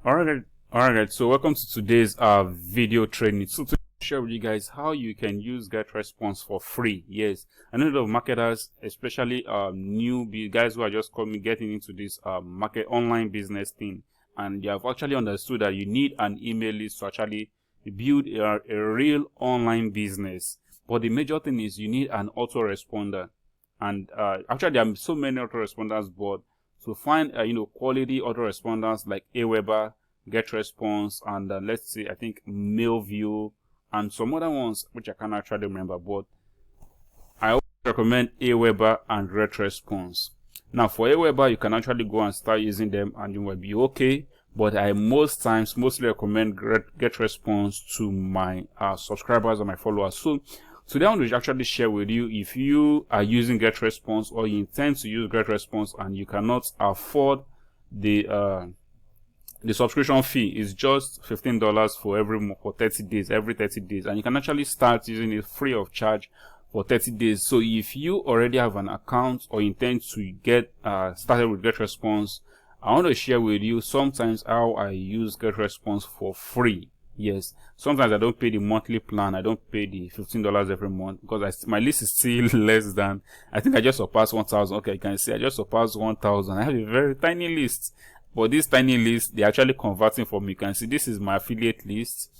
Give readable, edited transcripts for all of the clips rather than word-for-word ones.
Alright, so welcome to today's video training. So to share with you guys how you can use GetResponse for free. Yes, I know a lot of marketers, especially new guys who are just getting into this online business thing, and they have actually understood that you need an email list to actually build a real online business. But the major thing is you need an autoresponder, and actually there are so many autoresponders, but to find quality autoresponders like Aweber, GetResponse, and let's see, I think MailView and some other ones which I can't actually remember, but I always recommend Aweber and GetResponse. Now for Aweber, you can actually go and start using them and you will be okay, but I mostly recommend GetResponse to my subscribers and my followers. So today I want to actually share with you, if you are using GetResponse or you intend to use GetResponse and you cannot afford the subscription fee is just $15 for 30 days, every 30 days, and you can actually start using it free of charge for 30 days. So if you already have an account or intend to get started with GetResponse, I want to share with you sometimes how I use GetResponse for free. Yes, sometimes I don't pay the monthly plan, I don't pay the $15 every month because my list is still less than, I think I just surpassed 1,000. Okay, you can see I just surpassed 1,000. I have a very tiny list. But this tiny list, they're actually converting for me. You can see this is my affiliate list.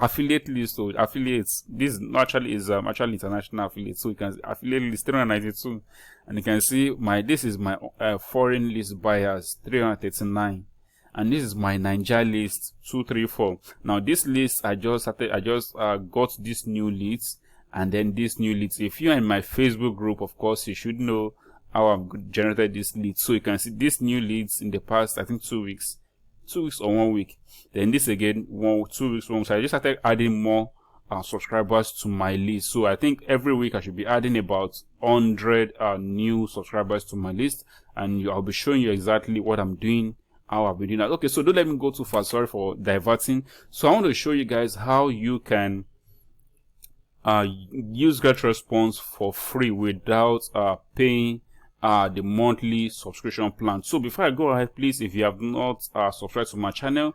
So affiliates. This actually is actually international affiliate. So you can see affiliate list 392, and you can see this is my foreign list buyers 339, and this is my Nigeria list 234. Now this list I just got these new leads, and then these new leads. If you're in my Facebook group, of course you should know how I've generated this lead. So you can see these new leads in the past, I think 2 weeks or 1 week. Then this again, 2 weeks. So I just started adding more subscribers to my list. So I think every week I should be adding about 100 new subscribers to my list, and I'll be showing you exactly what I'm doing, how I've been doing that. Okay, so don't let me go too far. Sorry for diverting. So I want to show you guys how you can use GetResponse for free without paying the monthly subscription plan. So before I go ahead, please, if you have not subscribed to my channel,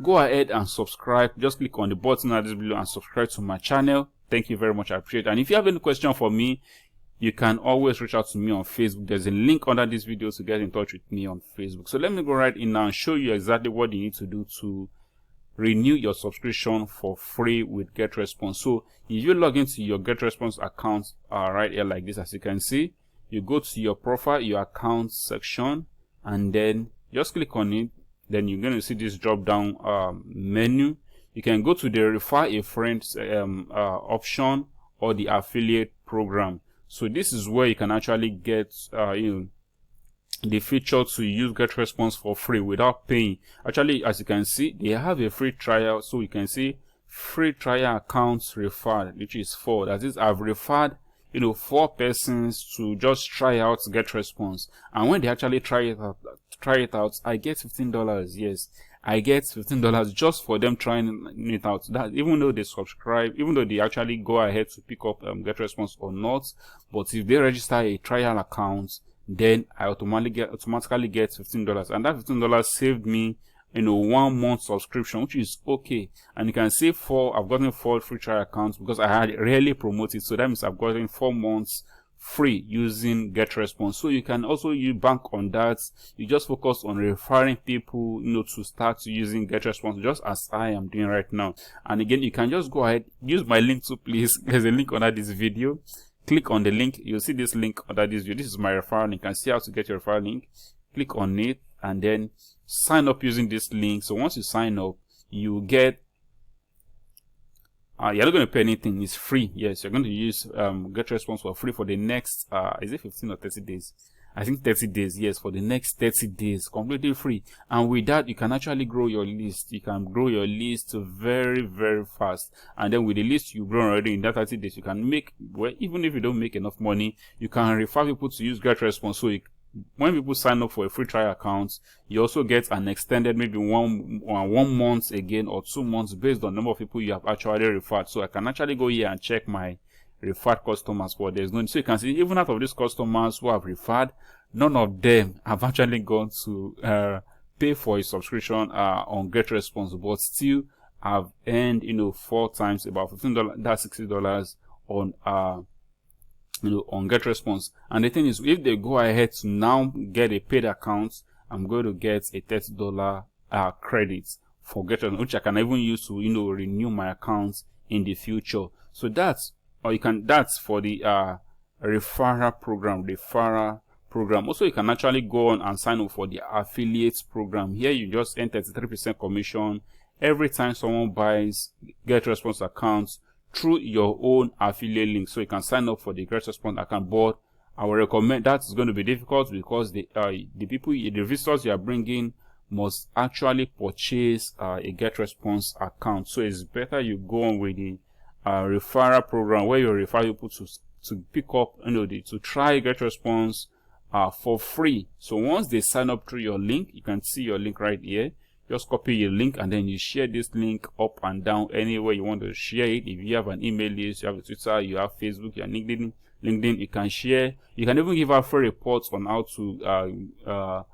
go ahead and subscribe. Just click on the button at this below and subscribe to my channel. Thank you very much, I appreciate it. And if you have any question for me, you can always reach out to me on Facebook. There's a link under this video to get in touch with me on Facebook. So let me go right in now and show you exactly what you need to do to renew your subscription for free with GetResponse. So if you log into your GetResponse account right here like this, as you can see, you go to your profile, your account section, and then just click on it. Then you're going to see this drop down menu. You can go to the refer a friend option or the affiliate program. So this is where you can actually get the feature to use GetResponse for free without paying. Actually, as you can see, they have a free trial. So you can see free trial accounts referred, which is 4. That is, I've referred 4 persons to just try out GetResponse, and when they actually try it out, I get $15. Yes, I get $15 just for them trying it out. That even though they subscribe, even though they actually go ahead to pick up GetResponse or not, but if they register a trial account, then I automatically get $15, and that $15 saved me 1 month subscription, which is okay. And you can see I've gotten 4 free trial accounts because I had really promoted. So that means I've gotten 4 months free using GetResponse. So you can also bank on that. You just focus on referring people to start using GetResponse, just as I am doing right now. And again, you can just go ahead, use my link too, please. There's a link under this video. Click on the link, you'll see this link under this video. This is my referral link. You can see how to get your referral link. Click on it and then sign up using this link. So once you sign up, you get you're not going to pay anything. It's free. Yes, you're going to use GetResponse for free for the next is it 15 or 30 days? I think 30 days. Yes, for the next 30 days, completely free. And with that, you can actually grow your list. You can grow your list very, very fast. And then with the list you grow already in that 30 days, you can make, well, even if you don't make enough money, you can refer people to use GetResponse. So when people sign up for a free trial account, you also get an extended maybe 1 month again or 2 months based on the number of people you have actually referred. So I can actually go here and check my referred customers, but there's no, so you can see even out of these customers who have referred, none of them have actually gone to pay for a subscription on GetResponse, but still I've earned, you know, 4 times about $15, that's $60 on you know, on GetResponse. And the thing is, if they go ahead to now get a paid account, I'm going to get a $30 credit for GetResponse, which I can even use to, you know, renew my account in the future. So that's, or you can, that's for the referral program. Also, you can actually go on and sign up for the affiliates program. Here you just earn 33% commission every time someone buys GetResponse accounts through your own affiliate link. So you can sign up for the GetResponse account, but I will recommend that is going to be difficult because the visitors you are bringing must actually purchase a GetResponse account. So it's better you go on with the referral program, where you refer people to pick up, you know, to try GetResponse for free. So once they sign up through your link, you can see your link right here. Just copy your link and then you share this link up and down anywhere you want to share it. If you have an email list, you have a Twitter, you have Facebook, you have LinkedIn, you can share. You can even give out free reports on how to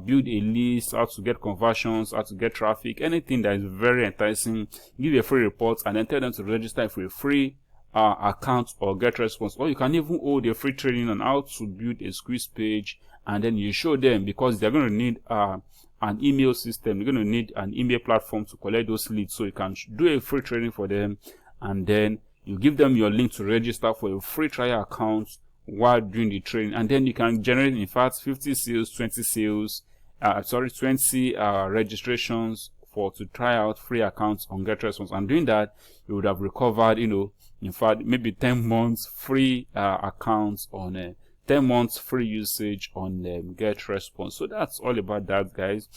build a list, how to get conversions, how to get traffic, anything that is very enticing. Give a free report and then tell them to register for a free account or GetResponse. Or you can even hold a free training on how to build a squeeze page, and then you show them, because they're going to need an email system. You're going to need an email platform to collect those leads. So you can do a free training for them, and then you give them your link to register for a free trial account while doing the training, and then you can generate, in fact, 50 sales, 20 sales, 20 registrations to try out free accounts on GetResponse. And doing that, you would have recovered, you know, in fact, maybe 10 months free accounts on 10 months free usage on GetResponse. So that's all about that, guys.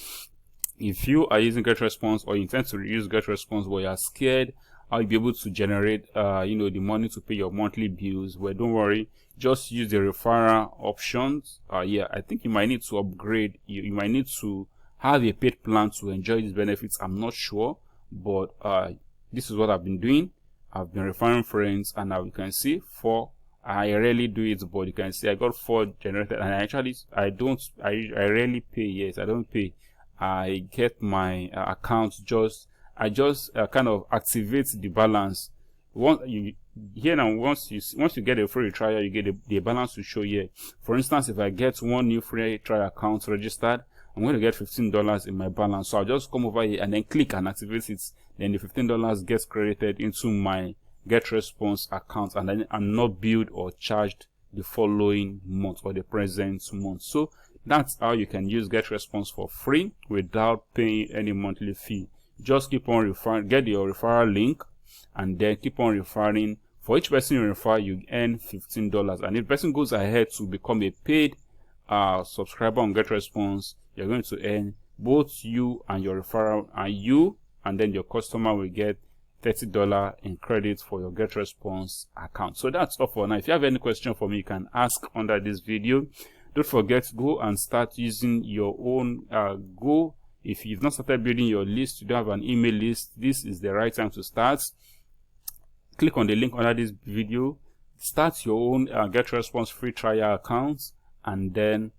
If you are using GetResponse or you intend to use GetResponse but you are scared how you'll be able to generate you know, the money to pay your monthly bills, well, don't worry, just use the referral options. Yeah, I think you might need to upgrade. You might need to have a paid plan to enjoy these benefits. I'm not sure, but this is what I've been doing. I've been referring friends, and now you can see 4. I rarely do it, but you can see I got 4 generated, and I rarely pay. Yes, I don't pay. I get my account I just kind of activate the balance. Once you get a free trial, you get the balance to show here. For instance, if I get 1 new free trial account registered, I'm going to get $15 in my balance. So I'll just come over here and then click and activate it. Then the $15 gets credited into my GetResponse account, and then I'm not billed or charged the following month or the present month. So that's how you can use GetResponse for free without paying any monthly fee. Just keep on referring, get your referral link, and then keep on referring. For each person you refer, you earn $15. And if the person goes ahead to become a paid subscriber on GetResponse, you're going to earn, both you and your referral, and then your customer will get $30 in credit for your GetResponse account. So that's all for now. If you have any question for me, you can ask under this video. Don't forget, go and start using your own if you've not started building your list, you don't have an email list, this is the right time to start. Click on the link under this video, start your own GetResponse free trial account, and then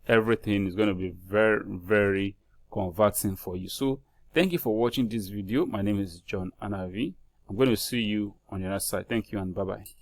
everything is going to be very, very converting for you. So thank you for watching this video. My name is John Anavi. I'm going to see you on the other side. Thank you and bye bye.